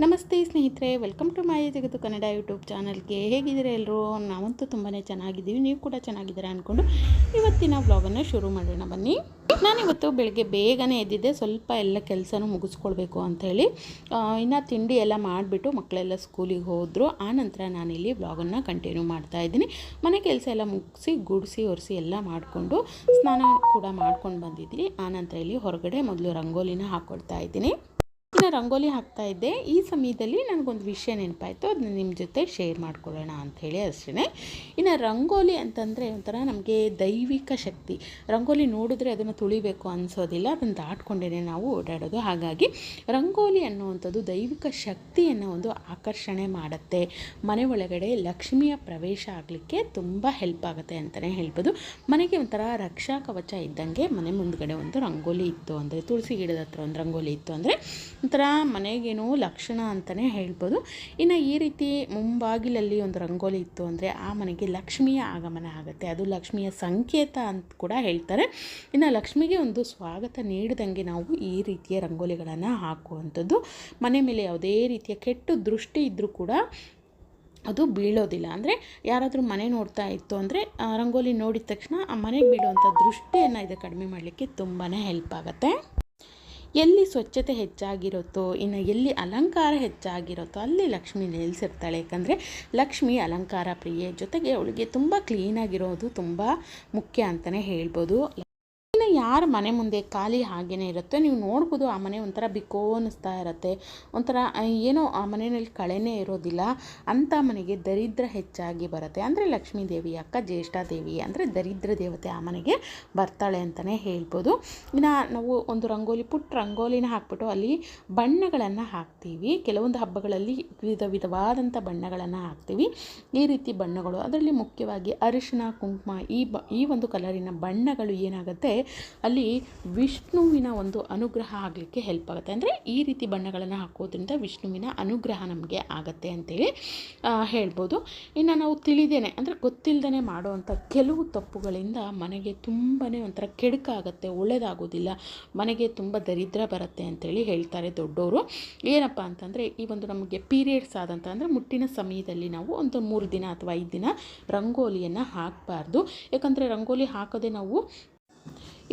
ನಮಸ್ತೆ ಸ್ನೇಹಿತರೆ, welcome to ಮಾಯ ಜಗತ್ತು ಕನ್ನಡ ಯೂಟ್ಯೂಬ್ ಚಾನಲ್ಗೆ. ಹೇಗಿದ್ದೀರಾ ಎಲ್ಲರೂ? ನಾವಂತೂ ತುಂಬಾ ಚೆನ್ನಾಗಿದ್ದೀವಿ, ನೀವು ಕೂಡ ಚೆನ್ನಾಗಿದ್ದೀರಾ ಅಂದ್ಕೊಂಡು ಇವತ್ತಿನ ವ್ಲಾಗನ್ನು ಶುರು ಮಾಡೋಣ ಬನ್ನಿ. ನಾನಿವತ್ತು ಬೆಳಗ್ಗೆ ಬೇಗನೆ ಎದ್ದಿದ್ದೆ, ಸ್ವಲ್ಪ ಎಲ್ಲ ಕೆಲಸನೂ ಮುಗಿಸ್ಕೊಳ್ಬೇಕು ಅಂಥೇಳಿ. ಇನ್ನು ತಿಂಡಿ ಎಲ್ಲ ಮಾಡಿಬಿಟ್ಟು ಮಕ್ಕಳೆಲ್ಲ ಸ್ಕೂಲಿಗೆ ಹೋದರು. ಆನಂತರ ನಾನಿಲ್ಲಿ ವ್ಲಾಗನ್ನು ಕಂಟಿನ್ಯೂ ಮಾಡ್ತಾಯಿದ್ದೀನಿ. ಮನೆ ಕೆಲಸ ಎಲ್ಲ ಮುಗಿಸಿ ಗುಡಿಸಿ ಒರೆಸಿ ಎಲ್ಲ ಮಾಡಿಕೊಂಡು ಸ್ನಾನ ಕೂಡ ಮಾಡ್ಕೊಂಡು ಬಂದಿದ್ದೀನಿ. ಆನಂತರ ಇಲ್ಲಿ ಹೊರಗಡೆ ಮೊದಲು ರಂಗೋಲಿನ ಹಾಕ್ಕೊಳ್ತಾ ಇದ್ದೀನಿ. ಇನ್ನು ರಂಗೋಲಿ ಹಾಕ್ತಾ ಇದ್ದೆ. ಈ ಸಮಯದಲ್ಲಿ ನನಗೊಂದು ವಿಷಯ ನೆನಪಾಯಿತು, ಅದನ್ನ ನಿಮ್ಮ ಜೊತೆ ಶೇರ್ ಮಾಡ್ಕೊಳ್ಳೋಣ ಅಂಥೇಳಿ ಅಷ್ಟೇ. ಇನ್ನು ರಂಗೋಲಿ ಅಂತಂದರೆ ಒಂಥರ ನಮಗೆ ದೈವಿಕ ಶಕ್ತಿ. ರಂಗೋಲಿ ನೋಡಿದ್ರೆ ಅದನ್ನು ತುಳಿಬೇಕು ಅನಿಸೋದಿಲ್ಲ, ಅದನ್ನು ದಾಟ್ಕೊಂಡೇ ನಾವು ಓಡಾಡೋದು. ಹಾಗಾಗಿ ರಂಗೋಲಿ ಅನ್ನುವಂಥದ್ದು ದೈವಿಕ ಶಕ್ತಿಯನ್ನು ಒಂದು ಆಕರ್ಷಣೆ ಮಾಡುತ್ತೆ. ಮನೆ ಒಳಗಡೆ ಲಕ್ಷ್ಮಿಯ ಪ್ರವೇಶ ಆಗಲಿಕ್ಕೆ ತುಂಬ ಹೆಲ್ಪ್ ಆಗುತ್ತೆ ಅಂತಲೇ ಹೇಳ್ಬೋದು. ಮನೆಗೆ ಒಂಥರ ರಕ್ಷಾ ಕವಚ ಇದ್ದಂಗೆ ಮನೆ ಮುಂದ್ಗಡೆ ಒಂದು ರಂಗೋಲಿ ಇತ್ತು ಅಂದರೆ, ತುಳಸಿ ಗಿಡದ ಹತ್ರ ಒಂದು ರಂಗೋಲಿ ಇತ್ತು ಅಂದರೆ ಒಂಥರ ಮನೆಗೇನೋ ಲಕ್ಷಣ ಅಂತಲೇ ಹೇಳ್ಬೋದು. ಇನ್ನು ಈ ರೀತಿ ಮುಂಬಾಗಿಲಲ್ಲಿ ಒಂದು ರಂಗೋಲಿ ಇತ್ತು ಅಂದರೆ ಆ ಮನೆಗೆ ಲಕ್ಷ್ಮಿಯ ಆಗಮನ ಆಗುತ್ತೆ. ಅದು ಲಕ್ಷ್ಮಿಯ ಸಂಕೇತ ಅಂತ ಕೂಡ ಹೇಳ್ತಾರೆ. ಇನ್ನು ಲಕ್ಷ್ಮಿಗೆ ಒಂದು ಸ್ವಾಗತ ನೀಡಿದಂಗೆ ನಾವು ಈ ರೀತಿಯ ರಂಗೋಲಿಗಳನ್ನು ಹಾಕುವಂಥದ್ದು. ಮನೆ ಮೇಲೆ ಯಾವುದೇ ರೀತಿಯ ಕೆಟ್ಟ ದೃಷ್ಟಿ ಇದ್ದರೂ ಕೂಡ ಅದು ಬೀಳೋದಿಲ್ಲ. ಅಂದರೆ ಯಾರಾದರೂ ಮನೆ ನೋಡ್ತಾ ಇತ್ತು ಅಂದರೆ ರಂಗೋಲಿ ನೋಡಿದ ತಕ್ಷಣ ಆ ಮನೆಗೆ ಬೀಳುವಂಥ ದೃಷ್ಟಿಯನ್ನು ಇದು ಕಡಿಮೆ ಮಾಡಲಿಕ್ಕೆ ತುಂಬಾ ಹೆಲ್ಪ್ ಆಗುತ್ತೆ. ಎಲ್ಲಿ ಸ್ವಚ್ಛತೆ ಹೆಚ್ಚಾಗಿರುತ್ತೋ, ಇನ್ನು ಎಲ್ಲಿ ಅಲಂಕಾರ ಹೆಚ್ಚಾಗಿರುತ್ತೋ ಅಲ್ಲಿ ಲಕ್ಷ್ಮಿ ನೆಲೆಸಿರ್ತಾಳೆ. ಯಾಕಂದರೆ ಲಕ್ಷ್ಮಿ ಅಲಂಕಾರ ಪ್ರಿಯೆ, ಜೊತೆಗೆ ಅವಳಿಗೆ ತುಂಬ ಕ್ಲೀನಾಗಿರೋದು ತುಂಬ ಮುಖ್ಯ ಅಂತಲೇ ಹೇಳ್ಬೋದು. ಇನ್ನು ಯಾರ ಮನೆ ಮುಂದೆ ಖಾಲಿ ಹಾಗೇ ಇರುತ್ತೆ, ನೀವು ನೋಡ್ಬೋದು ಆ ಮನೆ ಒಂಥರ ಬಿಕೋ ಅನ್ನಿಸ್ತಾ ಇರುತ್ತೆ, ಒಂಥರ ಏನೋ ಆ ಮನೆಯಲ್ಲಿ ಕಳೆನೇ ಇರೋದಿಲ್ಲ. ಅಂಥ ಮನೆಗೆ ದರಿದ್ರ ಹೆಚ್ಚಾಗಿ ಬರುತ್ತೆ. ಅಂದರೆ ಲಕ್ಷ್ಮೀ ದೇವಿ ಅಕ್ಕ ಜ್ಯೇಷ್ಠ ದೇವಿ ಅಂದರೆ ದರಿದ್ರ ದೇವತೆ ಆ ಮನೆಗೆ ಬರ್ತಾಳೆ ಅಂತಲೇ ಹೇಳ್ಬೋದು. ಇನ್ನು ನಾವು ಒಂದು ರಂಗೋಲಿ ಪುಟ್ಟ ರಂಗೋಲಿನ ಹಾಕ್ಬಿಟ್ಟು ಅಲ್ಲಿ ಬಣ್ಣಗಳನ್ನು ಹಾಕ್ತೀವಿ. ಕೆಲವೊಂದು ಹಬ್ಬಗಳಲ್ಲಿ ವಿಧವಾದಂಥ ಬಣ್ಣಗಳನ್ನು ಹಾಕ್ತೀವಿ. ಈ ರೀತಿ ಬಣ್ಣಗಳು, ಅದರಲ್ಲಿ ಮುಖ್ಯವಾಗಿ ಅರಿಶಿನ ಕುಂಕುಮ ಈ ಒಂದು ಕಲರಿನ ಬಣ್ಣಗಳು ಏನಾಗುತ್ತೆ ಅಲ್ಲಿ ವಿಷ್ಣುವಿನ ಒಂದು ಅನುಗ್ರಹ ಆಗಲಿಕ್ಕೆ ಹೆಲ್ಪ್ ಆಗುತ್ತೆ. ಅಂದರೆ ಈ ರೀತಿ ಬಣ್ಣಗಳನ್ನು ಹಾಕೋದ್ರಿಂದ ವಿಷ್ಣುವಿನ ಅನುಗ್ರಹ ನಮಗೆ ಆಗುತ್ತೆ ಅಂತೇಳಿ ಹೇಳ್ಬೋದು. ಇನ್ನು ನಾವು ತಿಳಿದೇನೆ ಅಂದರೆ ಗೊತ್ತಿಲ್ಲದೇ ಮಾಡುವಂಥ ಕೆಲವು ತಪ್ಪುಗಳಿಂದ ಮನೆಗೆ ತುಂಬಾ ಒಂಥರ ಕೆಡುಕಾಗುತ್ತೆ, ಒಳ್ಳೆಯದಾಗೋದಿಲ್ಲ, ಮನೆಗೆ ತುಂಬ ದರಿದ್ರ ಬರುತ್ತೆ ಅಂತೇಳಿ ಹೇಳ್ತಾರೆ ದೊಡ್ಡವರು. ಏನಪ್ಪ ಅಂತಂದರೆ ಈ ಒಂದು ನಮಗೆ ಪೀರಿಯಡ್ಸ್ ಆದಂಥ ಅಂದರೆ ಮುಟ್ಟಿನ ಸಮಯದಲ್ಲಿ ನಾವು ಒಂದು 3 ದಿನ ಅಥವಾ 5 ದಿನ ರಂಗೋಲಿಯನ್ನು ಹಾಕಬಾರ್ದು. ಯಾಕಂದರೆ ರಂಗೋಲಿ ಹಾಕೋದೇ ನಾವು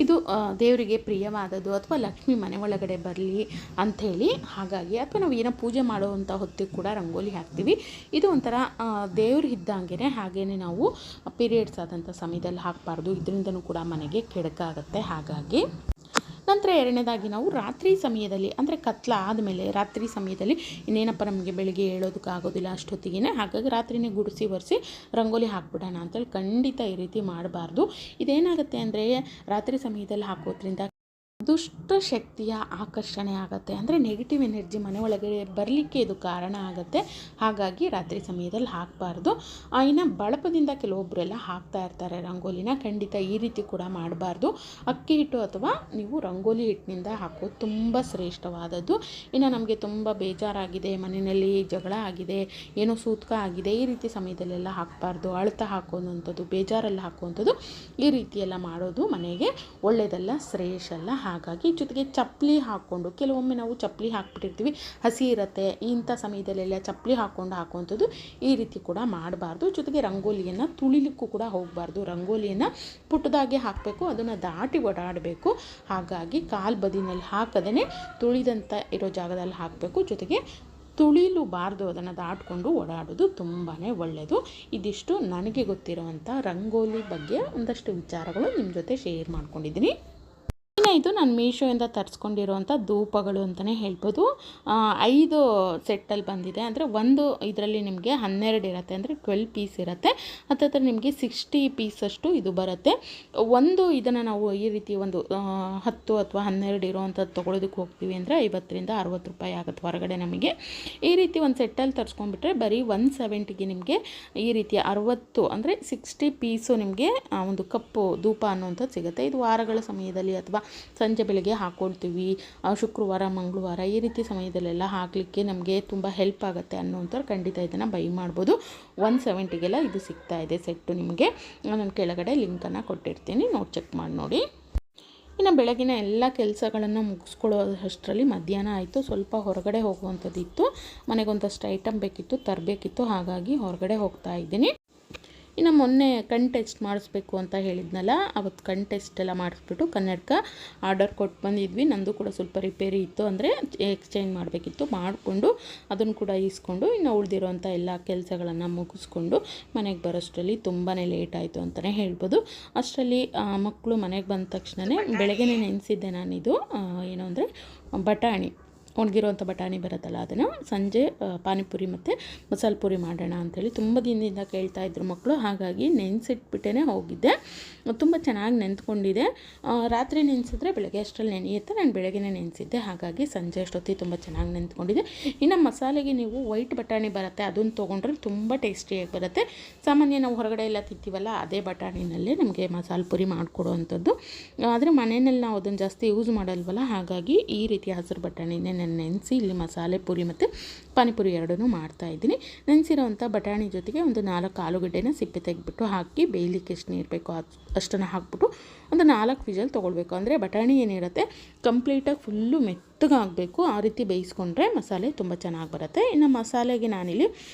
ಇದು ದೇವರಿಗೆ ಪ್ರಿಯವಾದದ್ದು ಅಥವಾ ಲಕ್ಷ್ಮಿ ಮನೆ ಒಳಗಡೆ ಬರಲಿ ಅಂಥೇಳಿ. ಹಾಗಾಗಿ ಅಥವಾ ನಾವು ಏನೋ ಪೂಜೆ ಮಾಡುವಂಥ ಹೊತ್ತಿಗೆ ಕೂಡ ರಂಗೋಲಿ ಹಾಕ್ತೀವಿ. ಇದು ಒಂಥರ ದೇವ್ರು ಇದ್ದಂಗೆ. ಹಾಗೆಯೇ ನಾವು ಪೀರಿಯಡ್ಸ್ ಆದಂಥ ಸಮಯದಲ್ಲಿ ಹಾಕಬಾರ್ದು, ಇದರಿಂದನೂ ಕೂಡ ಮನೆಗೆ ಕೆಡುಕಾಗುತ್ತೆ. ಹಾಗಾಗಿ ನಂತರ ಎರಡನೇದಾಗಿ ನಾವು ರಾತ್ರಿ ಸಮಯದಲ್ಲಿ ಅಂದರೆ ಕತ್ಲ ಆದಮೇಲೆ ರಾತ್ರಿ ಸಮಯದಲ್ಲಿ ಇನ್ನೇನಪ್ಪ ನಮಗೆ ಬೆಳಿಗ್ಗೆ ಹೇಳೋದಕ್ಕಾಗೋದಿಲ್ಲ ಅಷ್ಟೊತ್ತಿಗೆ, ಹಾಗಾಗಿ ರಾತ್ರಿನೇ ಗುಡಿಸಿ ಒರೆಸಿ ರಂಗೋಲಿ ಹಾಕ್ಬಿಡೋಣ ಅಂತೇಳಿ ಖಂಡಿತ ಈ ರೀತಿ ಮಾಡಬಾರ್ದು. ಇದೇನಾಗುತ್ತೆ ಅಂದರೆ ರಾತ್ರಿ ಸಮಯದಲ್ಲಿ ಹಾಕೋದ್ರಿಂದ ದುಷ್ಟ ಶಕ್ತಿಯ ಆಕರ್ಷಣೆ ಆಗುತ್ತೆ. ಅಂದರೆ ನೆಗೆಟಿವ್ ಎನರ್ಜಿ ಮನೆ ಒಳಗಡೆ ಬರಲಿಕ್ಕೆ ಇದು ಕಾರಣ ಆಗುತ್ತೆ. ಹಾಗಾಗಿ ರಾತ್ರಿ ಸಮಯದಲ್ಲಿ ಹಾಕಬಾರ್ದು. ಇನ್ನು ಬಳಪದಿಂದ ಕೆಲವೊಬ್ಬರೆಲ್ಲ ಹಾಕ್ತಾ ಇರ್ತಾರೆ ರಂಗೋಲಿನ, ಖಂಡಿತ ಈ ರೀತಿ ಕೂಡ ಮಾಡಬಾರ್ದು. ಅಕ್ಕಿ ಹಿಟ್ಟು ಅಥವಾ ನೀವು ರಂಗೋಲಿ ಹಿಟ್ಟಿನಿಂದ ಹಾಕೋದು ತುಂಬ ಶ್ರೇಷ್ಠವಾದದ್ದು. ಇನ್ನು ನಮಗೆ ತುಂಬ ಬೇಜಾರಾಗಿದೆ, ಮನೆಯಲ್ಲಿ ಜಗಳ ಆಗಿದೆ, ಏನೋ ಸೂತ್ಕ ಆಗಿದೆ, ಈ ರೀತಿ ಸಮಯದಲ್ಲೆಲ್ಲ ಹಾಕಬಾರ್ದು. ಅಳ್ತಾ ಹಾಕುವಂಥದ್ದು, ಬೇಜಾರಲ್ಲಿ ಹಾಕುವಂಥದ್ದು, ಈ ರೀತಿಯೆಲ್ಲ ಮಾಡೋದು ಮನೆಗೆ ಒಳ್ಳೆಯದಲ್ಲ, ಶ್ರೇಷ್ಠಲ್ಲ. ಹಾಗಾಗಿ ಜೊತೆಗೆ ಚಪ್ಪಲಿ ಹಾಕ್ಕೊಂಡು, ಕೆಲವೊಮ್ಮೆ ನಾವು ಚಪ್ಪಲಿ ಹಾಕ್ಬಿಟ್ಟಿರ್ತೀವಿ, ಹಸಿ ಇರುತ್ತೆ, ಇಂಥ ಸಮಯದಲ್ಲೆಲ್ಲ ಚಪ್ಪಲಿ ಹಾಕುವಂಥದ್ದು ಈ ರೀತಿ ಕೂಡ ಮಾಡಬಾರ್ದು. ಜೊತೆಗೆ ರಂಗೋಲಿಯನ್ನು ತುಳಿಲಿಕ್ಕೂ ಕೂಡ ಹೋಗಬಾರ್ದು. ರಂಗೋಲಿಯನ್ನು ಪುಟ್ಟದಾಗೆ ಹಾಕಬೇಕು, ಅದನ್ನು ದಾಟಿ ಓಡಾಡಬೇಕು. ಹಾಗಾಗಿ ಕಾಲು ಬದಿನಲ್ಲಿ ಹಾಕದೇ ತುಳಿದಂಥ ಇರೋ ಜಾಗದಲ್ಲಿ ಹಾಕಬೇಕು. ಜೊತೆಗೆ ತುಳಿಲೂಬಾರ್ದು, ಅದನ್ನು ದಾಟ್ಕೊಂಡು ಓಡಾಡೋದು ತುಂಬಾ ಒಳ್ಳೆಯದು. ಇದಿಷ್ಟು ನನಗೆ ಗೊತ್ತಿರುವಂಥ ರಂಗೋಲಿ ಬಗ್ಗೆ ಒಂದಷ್ಟು ವಿಚಾರಗಳು ನಿಮ್ಮ ಜೊತೆ ಶೇರ್ ಮಾಡ್ಕೊಂಡಿದ್ದೀನಿ. ಇದು ನಾನು ಮೀಶೋಯಿಂದ ತರಿಸ್ಕೊಂಡಿರುವಂಥ ಧೂಪಗಳು ಅಂತಲೇ ಹೇಳ್ಬೋದು. 5 ಸೆಟ್ಟಲ್ಲಿ ಬಂದಿದೆ. ಅಂದರೆ ಒಂದು ಇದರಲ್ಲಿ ನಿಮಗೆ 12 ಇರುತ್ತೆ, ಅಂದರೆ 12 ಪೀಸ್ ಇರುತ್ತೆ. ಹತ್ತಿರ ನಿಮಗೆ 60 ಪೀಸಷ್ಟು ಇದು ಬರುತ್ತೆ. ಒಂದು ಇದನ್ನು ನಾವು ಈ ರೀತಿ ಒಂದು 10 ಅಥವಾ 12 ಇರೋವಂಥದ್ದು ತೊಗೊಳೋದಕ್ಕೆ ಹೋಗ್ತೀವಿ ಅಂದರೆ 50ರಿಂದ 60 ರೂಪಾಯಿ ಆಗುತ್ತೆ ಹೊರಗಡೆ ನಮಗೆ. ಈ ರೀತಿ ಒಂದು ಸೆಟ್ಟಲ್ಲಿ ತರಿಸ್ಕೊಂಡ್ಬಿಟ್ರೆ ಬರೀ 170ಗೆ ನಿಮಗೆ ಈ ರೀತಿ 60 ಅಂದರೆ 60 ಪೀಸು ನಿಮಗೆ ಒಂದು ಕಪ್ಪು ಧೂಪ ಅನ್ನುವಂಥದ್ದು ಸಿಗುತ್ತೆ. ಇದು ವಾರಗಳ ಸಮಯದಲ್ಲಿ ಅಥವಾ ಸಂಜೆ ಬೆಳಗ್ಗೆ ಹಾಕ್ಕೊಳ್ತೀವಿ, ಶುಕ್ರವಾರ ಮಂಗಳವಾರ ಈ ರೀತಿ ಸಮಯದಲ್ಲೆಲ್ಲ ಹಾಕಲಿಕ್ಕೆ ನಮಗೆ ತುಂಬ ಹೆಲ್ಪ್ ಆಗುತ್ತೆ ಅನ್ನೋಂಥವ್ರು ಖಂಡಿತ ಇದನ್ನು ಬೈ ಮಾಡ್ಬೋದು. 170ಗೆಲ್ಲ ಇದು ಸಿಗ್ತಾ ಇದೆ ಸೆಟ್ಟು. ನಿಮಗೆ ನಾನು ಕೆಳಗಡೆ ಲಿಂಕನ್ನು ಕೊಟ್ಟಿರ್ತೀನಿ, ಚೆಕ್ ಮಾಡಿ ನೋಡಿ. ಇನ್ನು ಬೆಳಗಿನ ಎಲ್ಲ ಕೆಲಸಗಳನ್ನು ಮುಗಿಸ್ಕೊಳ್ಳೋ ಅಷ್ಟರಲ್ಲಿ ಮಧ್ಯಾಹ್ನ ಆಯಿತು. ಸ್ವಲ್ಪ ಹೊರಗಡೆ ಹೋಗುವಂಥದ್ದಿತ್ತು, ಮನೆಗೊಂದಷ್ಟು ಐಟಮ್ ಬೇಕಿತ್ತು, ತರಬೇಕಿತ್ತು, ಹಾಗಾಗಿ ಹೊರಗಡೆ ಹೋಗ್ತಾ ಇದ್ದೀನಿ. ಇನ್ನು ಮೊನ್ನೆ ಕಣ್ ಟೆಸ್ಟ್ ಮಾಡಿಸ್ಬೇಕು ಅಂತ ಹೇಳಿದ್ನಲ್ಲ, ಅವತ್ತು ಕಣ್ ಟೆಸ್ಟ್ ಎಲ್ಲ ಮಾಡಿಸ್ಬಿಟ್ಟು ಕನ್ನಡಕ ಆರ್ಡರ್ ಕೊಟ್ಟು ಬಂದಿದ್ವಿ. ನಂದು ಕೂಡ ಸ್ವಲ್ಪ ರಿಪೇರಿ ಇತ್ತು, ಅಂದರೆ ಎಕ್ಸ್ಚೇಂಜ್ ಮಾಡಬೇಕಿತ್ತು. ಮಾಡಿಕೊಂಡು ಅದನ್ನು ಕೂಡ ಇಸ್ಕೊಂಡು ಇನ್ನು ಉಳಿದಿರೋಂಥ ಎಲ್ಲ ಕೆಲಸಗಳನ್ನು ಮುಗಿಸ್ಕೊಂಡು ಮನೆಗೆ ಬರೋಷ್ಟರಲ್ಲಿ ತುಂಬಾ ಲೇಟ್ ಆಯಿತು ಅಂತಲೇ ಹೇಳ್ಬೋದು. ಅಷ್ಟರಲ್ಲಿ ಮಕ್ಕಳು ಮನೆಗೆ ಬಂದ ತಕ್ಷಣವೇ ಬೆಳಗ್ಗೆ ನೆನೆಸಿದ್ದೆ ನಾನಿದು ಏನು ಅಂದರೆ ಬಟಾಣಿ, ಒಣಗಿರೋಂಥ ಬಟಾಣಿ ಬರುತ್ತಲ್ಲ, ಅದನ್ನು ಸಂಜೆ ಪಾನಿಪುರಿ ಮತ್ತು ಮಸಾಲೆ ಪುರಿ ಮಾಡೋಣ ಅಂಥೇಳಿ ತುಂಬ ದಿನದಿಂದ ಕೇಳ್ತಾಯಿದ್ರು ಮಕ್ಕಳು. ಹಾಗಾಗಿ ನೆನೆಸಿಟ್ಬಿಟ್ಟೇ ಹೋಗಿದ್ದೆ. ತುಂಬ ಚೆನ್ನಾಗಿ ನೆಂದ್ಕೊಂಡಿದೆ. ರಾತ್ರಿ ನೆನೆಸಿದ್ರೆ ಬೆಳಗ್ಗೆ ಅಷ್ಟರಲ್ಲಿ ನೆನೆಯುತ್ತೆ. ನಾನು ಬೆಳಗ್ಗೆನೇ ನೆನೆಸಿದ್ದೆ, ಹಾಗಾಗಿ ಸಂಜೆ ಅಷ್ಟೊತ್ತಿಗೆ ತುಂಬ ಚೆನ್ನಾಗಿ ನೆಂದ್ಕೊಂಡಿದೆ. ಇನ್ನು ಮಸಾಲೆಗೆ ನೀವು ವೈಟ್ ಬಟಾಣಿ ಬರುತ್ತೆ, ಅದನ್ನು ತೊಗೊಂಡ್ರೆ ತುಂಬ ಟೇಸ್ಟಿಯಾಗಿ ಬರುತ್ತೆ. ಸಾಮಾನ್ಯ ನಾವು ಹೊರಗಡೆ ಎಲ್ಲ ತಿಂತೀವಲ್ಲ, ಅದೇ ಬಟಾಣಿನಲ್ಲೇ ನಮಗೆ ಮಸಾಲೆ ಪುರಿ ಮಾಡಿಕೊಡೋ ಅಂಥದ್ದು. ಆದರೆ ಮನೆಯಲ್ಲಿ ನಾವು ಅದನ್ನು ಜಾಸ್ತಿ ಯೂಸ್ ಮಾಡಲ್ವಲ್ಲ, ಹಾಗಾಗಿ ಈ ರೀತಿ ಹಸಿರು ಬಟಾಣಿನೇ ನಾನು ನೆನೆಸಿ ಇಲ್ಲಿ ಮಸಾಲೆ ಪುರಿ ಮತ್ತು ಪಾನಿಪುರಿ ಎರಡನ್ನೂ ಮಾಡ್ತಾಯಿದ್ದೀನಿ. ನೆನೆಸಿರೋವಂಥ ಬಟಾಣಿ ಜೊತೆಗೆ ಒಂದು 4 ಆಲೂಗಡ್ಡೆನ ಸಿಪ್ಪೆ ತೆಗೆದ್ಬಿಟ್ಟು ಹಾಕಿ ಬೇಯಲಿಕ್ಕೆ ಎಷ್ಟು ನೀರು ಬೇಕೋ ಅಷ್ಟನ್ನು ಹಾಕ್ಬಿಟ್ಟು ಒಂದು 4 ವಿಷಲ್ ತೊಗೊಳ್ಬೇಕು. ಅಂದರೆ ಬಟಾಣಿ ಏನಿರುತ್ತೆ ಕಂಪ್ಲೀಟಾಗಿ ಫುಲ್ಲು ಮೆತ್ತಗಾಗಬೇಕು, ಆ ರೀತಿ ಬೇಯಿಸ್ಕೊಂಡ್ರೆ ಮಸಾಲೆ ತುಂಬ ಚೆನ್ನಾಗಿ ಬರುತ್ತೆ. ಇನ್ನು ಮಸಾಲೆಗೆ ನಾನಿಲ್ಲಿ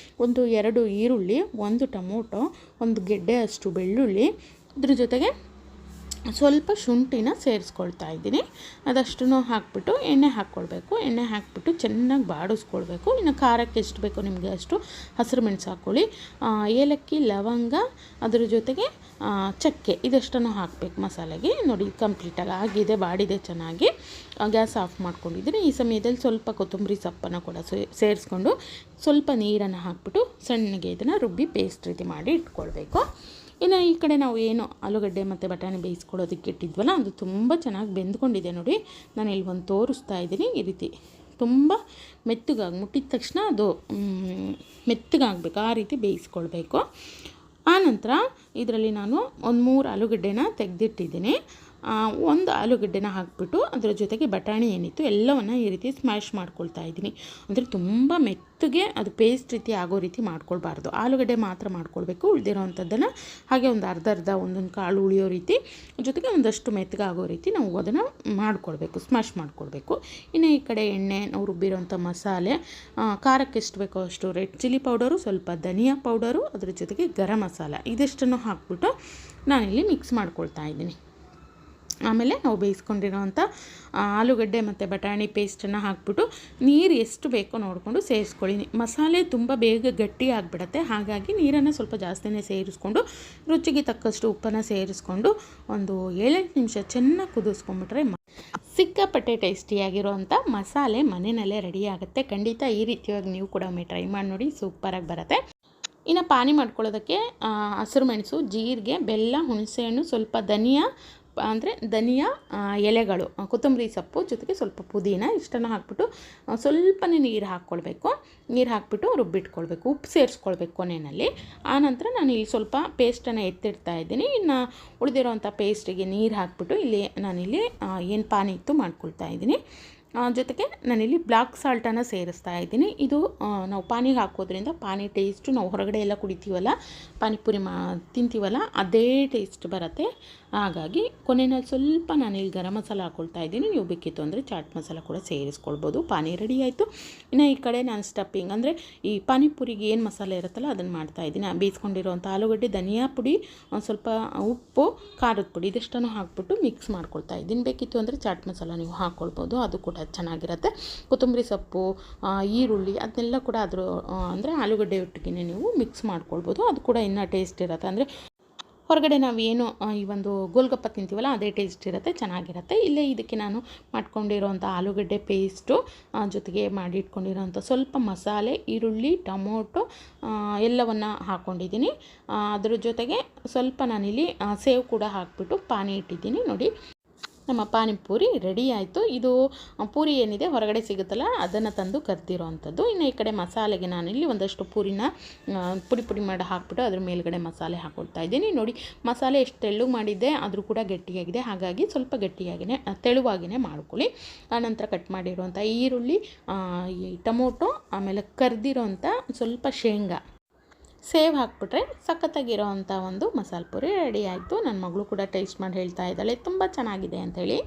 ಒಂದು 2 ಈರುಳ್ಳಿ, 1 ಟೊಮೊಟೊ, 1 ಗೆಡ್ಡೆ ಅಷ್ಟು ಬೆಳ್ಳುಳ್ಳಿ, ಅದ್ರ ಜೊತೆಗೆ ಸ್ವಲ್ಪ ಶುಂಠಿನ ಸೇರಿಸ್ಕೊಳ್ತಾ ಇದ್ದೀನಿ. ಅದಷ್ಟನ್ನು ಹಾಕ್ಬಿಟ್ಟು ಎಣ್ಣೆ ಹಾಕ್ಕೊಳ್ಬೇಕು. ಎಣ್ಣೆ ಹಾಕ್ಬಿಟ್ಟು ಚೆನ್ನಾಗಿ ಬಾಡಿಸ್ಕೊಳ್ಬೇಕು. ಇನ್ನು ಖಾರಕ್ಕೆ ಎಷ್ಟು ಬೇಕೋ ನಿಮಗೆ ಅಷ್ಟು ಹಸಿರು ಮೆಣಸು ಹಾಕ್ಕೊಳ್ಳಿ, ಏಲಕ್ಕಿ, ಲವಂಗ, ಅದ್ರ ಜೊತೆಗೆ ಚಕ್ಕೆ, ಇದಷ್ಟನ್ನು ಹಾಕಬೇಕು ಮಸಾಲೆಗೆ. ನೋಡಿ ಕಂಪ್ಲೀಟಾಗಿ ಆಗಿದೆ, ಬಾಡಿದೆ ಚೆನ್ನಾಗಿ. ಗ್ಯಾಸ್ ಆಫ್ ಮಾಡ್ಕೊಂಡಿದ್ದೀನಿ. ಈ ಸಮಯದಲ್ಲಿ ಸ್ವಲ್ಪ ಕೊತ್ತಂಬರಿ ಸೊಪ್ಪನ್ನು ಕೂಡ ಸೇರಿಸ್ಕೊಂಡು ಸ್ವಲ್ಪ ನೀರನ್ನು ಹಾಕ್ಬಿಟ್ಟು ಸಣ್ಣಗೆ ಇದನ್ನು ರುಬ್ಬಿ ಪೇಸ್ಟ್ ರೀತಿ ಮಾಡಿ ಇಟ್ಕೊಳ್ಬೇಕು. ಇನ್ನು ಈ ಕಡೆ ನಾವು ಏನು ಆಲೂಗಡ್ಡೆ ಮತ್ತು ಬಟಾಣಿ ಬೇಯಿಸ್ಕೊಳ್ಳೋದಕ್ಕೆ ಇಟ್ಟಿದ್ವಲ್ಲ, ಅದು ತುಂಬ ಚೆನ್ನಾಗಿ ಬೆಂದ್ಕೊಂಡಿದೆ. ನೋಡಿ ನಾನು ಇಲ್ಲಿ ಒಂದು ತೋರಿಸ್ತಾ ಇದ್ದೀನಿ. ಈ ರೀತಿ ತುಂಬ ಮೆತ್ತಗಾಗಿ, ಮುಟ್ಟಿದ ತಕ್ಷಣ ಅದು ಮೆತ್ತಗಾಗಬೇಕು, ಆ ರೀತಿ ಬೇಯಿಸ್ಕೊಳ್ಬೇಕು. ಆನಂತರ ಇದರಲ್ಲಿ ನಾನು ಒಂದು 3 ಆಲೂಗಡ್ಡೆನ ತೆಗೆದಿಟ್ಟಿದ್ದೀನಿ. 1 ಆಲೂಗಡ್ಡೆನ ಹಾಕಿಬಿಟ್ಟು ಅದರ ಜೊತೆಗೆ ಬಟಾಣಿ ಏನಿತ್ತು ಎಲ್ಲವನ್ನು ಈ ರೀತಿ ಸ್ಮ್ಯಾಶ್ ಮಾಡ್ಕೊಳ್ತಾ ಇದ್ದೀನಿ. ಅಂದರೆ ತುಂಬ ಮೆತ್ತಗೆ ಅದು ಪೇಸ್ಟ್ ರೀತಿ ಆಗೋ ರೀತಿ ಮಾಡ್ಕೊಳ್ಬಾರ್ದು, ಆಲೂಗಡ್ಡೆ ಮಾತ್ರ ಮಾಡ್ಕೊಳ್ಬೇಕು. ಉಳಿದಿರೋವಂಥದ್ದನ್ನು ಹಾಗೆ ಒಂದು ಅರ್ಧ ಒಂದೊಂದು ಕಾಳು ಉಳಿಯೋ ರೀತಿ, ಜೊತೆಗೆ ಒಂದಷ್ಟು ಮೆತ್ತಗಾಗೋ ರೀತಿ ನಾವು ಅದನ್ನು ಮಾಡ್ಕೊಳ್ಬೇಕು, ಸ್ಮ್ಯಾಶ್ ಮಾಡ್ಕೊಳ್ಬೇಕು. ಇನ್ನು ಈ ಕಡೆ ಎಣ್ಣೆ, ನಾವು ರುಬ್ಬಿರೋಂಥ ಮಸಾಲೆ, ಖಾರಕ್ಕೆ ಎಷ್ಟು ಬೇಕೋ ಅಷ್ಟು ರೆಡ್ ಚಿಲ್ಲಿ ಪೌಡರು, ಸ್ವಲ್ಪ ಧನಿಯಾ ಪೌಡರು, ಅದ್ರ ಜೊತೆಗೆ ಗರಂ ಮಸಾಲ, ಇದಿಷ್ಟನ್ನು ಹಾಕ್ಬಿಟ್ಟು ನಾನಿಲ್ಲಿ ಮಿಕ್ಸ್ ಮಾಡ್ಕೊಳ್ತಾ ಇದ್ದೀನಿ. ಆಮೇಲೆ ನಾವು ಬೇಯಿಸ್ಕೊಂಡಿರೋವಂಥ ಆಲೂಗಡ್ಡೆ ಮತ್ತು ಬಟಾಣಿ ಪೇಸ್ಟನ್ನು ಹಾಕ್ಬಿಟ್ಟು ನೀರು ಎಷ್ಟು ಬೇಕೋ ನೋಡಿಕೊಂಡು ಸೇರಿಸ್ಕೊಳ್ಳಿ. ಮಸಾಲೆ ತುಂಬ ಬೇಗ ಗಟ್ಟಿ ಆಗಿಬಿಡುತ್ತೆ, ಹಾಗಾಗಿ ನೀರನ್ನು ಸ್ವಲ್ಪ ಜಾಸ್ತಿನೇ ಸೇರಿಸ್ಕೊಂಡು ರುಚಿಗೆ ತಕ್ಕಷ್ಟು ಉಪ್ಪನ್ನು ಸೇರಿಸ್ಕೊಂಡು ಒಂದು 7-8 ನಿಮಿಷ ಚೆನ್ನಾಗಿ ಕುದಿಸ್ಕೊಂಡ್ಬಿಟ್ರೆ ಸಿಕ್ಕಾಪಟ್ಟೆ ಟೇಸ್ಟಿಯಾಗಿರೋವಂಥ ಮಸಾಲೆ ಮನೆಯಲ್ಲೇ ರೆಡಿ ಆಗುತ್ತೆ. ಖಂಡಿತ ಈ ರೀತಿಯಾಗಿ ನೀವು ಕೂಡ ಒಮ್ಮೆ ಟ್ರೈ ಮಾಡಿ ನೋಡಿ, ಸೂಪರಾಗಿ ಬರುತ್ತೆ. ಇನ್ನು ಪಾನಿ ಮಾಡ್ಕೊಳ್ಳೋದಕ್ಕೆ ಹಸಿರು ಮೆಣಸು, ಜೀರಿಗೆ, ಬೆಲ್ಲ, ಹುಣಸೆಹಣ್ಣು, ಸ್ವಲ್ಪ ಧನಿಯಾ ಎಲೆಗಳು, ಕೊತ್ತಂಬರಿ ಸೊಪ್ಪು, ಜೊತೆಗೆ ಸ್ವಲ್ಪ ಪುದೀನ, ಇಷ್ಟನ್ನು ಹಾಕ್ಬಿಟ್ಟು ಸ್ವಲ್ಪನೇ ನೀರು ಹಾಕ್ಕೊಳ್ಬೇಕು. ನೀರು ಹಾಕ್ಬಿಟ್ಟು ರುಬ್ಬಿಟ್ಕೊಳ್ಬೇಕು, ಉಪ್ಪು ಸೇರಿಸ್ಕೊಳ್ಬೇಕು ಕೊನೆಯಲ್ಲಿ. ಆನಂತರ ನಾನು ಇಲ್ಲಿ ಸ್ವಲ್ಪ ಪೇಸ್ಟನ್ನು ಎತ್ತಿಡ್ತಾ ಇದ್ದೀನಿ. ಇನ್ನು ಉಳಿದಿರೋವಂಥ ಪೇಸ್ಟಿಗೆ ನೀರು ಹಾಕ್ಬಿಟ್ಟು ನಾನಿಲ್ಲಿ ಏನು ಪಾನಿ ಇತ್ತು ಮಾಡ್ಕೊಳ್ತಾ ಇದ್ದೀನಿ. ಜೊತೆಗೆ ನಾನಿಲ್ಲಿ ಬ್ಲ್ಯಾಕ್ ಸಾಲ್ಟನ್ನು ಸೇರಿಸ್ತಾ ಇದ್ದೀನಿ. ಇದು ನಾವು ಪಾನಿಗೆ ಹಾಕೋದ್ರಿಂದ ಪಾನಿ ಟೇಸ್ಟು ನಾವು ಹೊರಗಡೆ ಎಲ್ಲ ಕುಡಿತೀವಲ್ಲ, ಪಾನಿಪುರಿ ತಿಂತೀವಲ್ಲ, ಅದೇ ಟೇಸ್ಟ್ ಬರುತ್ತೆ. ಹಾಗಾಗಿ ಕೊನೆಯಲ್ಲಿ ಸ್ವಲ್ಪ ನಾನಿಲ್ಲಿ ಗರಂ ಮಸಾಲ ಹಾಕ್ಕೊಳ್ತಾ ಇದ್ದೀನಿ. ನೀವು ಬೇಕಿತ್ತು ಅಂದರೆ ಚಾಟ್ ಮಸಾಲ ಕೂಡ ಸೇರಿಸ್ಕೊಳ್ಬೋದು. ಪಾನಿ ರೆಡಿ ಆಯಿತು. ಇನ್ನು ಈ ಕಡೆ ನಾನು ಸ್ಟಫಿಂಗ್ ಅಂದರೆ ಈ ಪಾನಿಪುರಿಗೆ ಏನು ಮಸಾಲೆ ಇರುತ್ತಲ್ಲ ಅದನ್ನು ಮಾಡ್ತಾಯಿದ್ದೀನಿ. ಬೇಯಿಸ್ಕೊಂಡಿರೋವಂಥ ಆಲೂಗಡ್ಡೆ, ಧನಿಯಾ ಪುಡಿ, ಸ್ವಲ್ಪ ಉಪ್ಪು, ಖಾರದ ಪುಡಿ, ಇದಷ್ಟನ್ನು ಹಾಕ್ಬಿಟ್ಟು ಮಿಕ್ಸ್ ಮಾಡ್ಕೊಳ್ತಾ ಇದ್ದೀನಿ. ಬೇಕಿತ್ತು ಅಂದರೆ ಚಾಟ್ ಮಸಾಲ ನೀವು ಹಾಕ್ಕೊಳ್ಬೋದು, ಅದು ಕೂಡ ಚೆನ್ನಾಗಿರುತ್ತೆ. ಕೊತ್ತಂಬರಿ ಸೊಪ್ಪು, ಈರುಳ್ಳಿ ಅದನ್ನೆಲ್ಲ ಕೂಡ ಅಂದರೆ ಆಲೂಗಡ್ಡೆ ಒಟ್ಟಿಗೆ ನೀವು ಮಿಕ್ಸ್ ಮಾಡ್ಕೊಳ್ಬೋದು, ಅದು ಕೂಡ ಇನ್ನೂ ಟೇಸ್ಟ್ ಇರುತ್ತೆ. ಅಂದರೆ ಹೊರಗಡೆ ನಾವು ಏನು ಈ ಒಂದು ಗೋಲ್ಗಪ್ಪ ತಿಂತೀವಲ್ಲ ಅದೇ ಟೇಸ್ಟ್ ಇರುತ್ತೆ, ಚೆನ್ನಾಗಿರುತ್ತೆ. ಇಲ್ಲೇ ಇದಕ್ಕೆ ನಾನು ಮಾಡ್ಕೊಂಡಿರೋಂಥ ಆಲೂಗಡ್ಡೆ ಪೇಸ್ಟು, ಜೊತೆಗೆ ಮಾಡಿ ಇಟ್ಕೊಂಡಿರೋಂಥ ಸ್ವಲ್ಪ ಮಸಾಲೆ, ಈರುಳ್ಳಿ, ಟೊಮೊಟೊ ಎಲ್ಲವನ್ನು ಹಾಕ್ಕೊಂಡಿದ್ದೀನಿ. ಅದ್ರ ಜೊತೆಗೆ ಸ್ವಲ್ಪ ನಾನಿಲ್ಲಿ ಸೇವ್ ಕೂಡ ಹಾಕ್ಬಿಟ್ಟು ಪಾನಿ ಇಟ್ಟಿದ್ದೀನಿ. ನೋಡಿ ನಮ್ಮ ಪಾನಿಪೂರಿ ರೆಡಿ ಆಯಿತು. ಇದು ಪೂರಿ ಏನಿದೆ ಹೊರಗಡೆ ಸಿಗುತ್ತಲ್ಲ ಅದನ್ನು ತಂದು ಕರ್ದಿರೋ ಅಂಥದ್ದು. ಇನ್ನು ಈ ಕಡೆ ಮಸಾಲೆಗೆ ನಾನಿಲ್ಲಿ ಒಂದಷ್ಟು ಪೂರಿನ ಪುಡಿ ಮಾಡಿ ಹಾಕ್ಬಿಟ್ಟು ಅದ್ರ ಮೇಲ್ಗಡೆ ಮಸಾಲೆ ಹಾಕ್ಕೊಳ್ತಾ ಇದ್ದೀನಿ. ನೋಡಿ ಮಸಾಲೆ ಎಷ್ಟು ತೆಳ್ಳಗೆ ಮಾಡಿದ್ದೆ ಆದರೂ ಕೂಡ ಗಟ್ಟಿಯಾಗಿದೆ, ಹಾಗಾಗಿ ಸ್ವಲ್ಪ ಗಟ್ಟಿಯಾಗಿಯೇ ತೆಳುವಾಗಿಯೇ ಮಾಡ್ಕೊಳ್ಳಿ. ಆನಂತರ ಕಟ್ ಮಾಡಿರೋಂಥ ಈರುಳ್ಳಿ, ಈ ಟೊಮೊಟೊ, ಆಮೇಲೆ ಕರ್ದಿರೋಂಥ ಸ್ವಲ್ಪ ಶೇಂಗಾ, ಸೇವ್ ಹಾಕ್ಬಿಟ್ರೆ ಸಖತ್ತಾಗಿರೋ ಅಂಥ ಒಂದು ಮಸಾಲೆ ಪುರಿ ರೆಡಿ ಆಯಿತು. ನನ್ನ ಮಗಳು ಕೂಡ ಟೇಸ್ಟ್ ಮಾಡಿ ಹೇಳ್ತಾ ಇದ್ದಾಳೆ ತುಂಬ ಚೆನ್ನಾಗಿದೆ ಅಂಥೇಳಿ.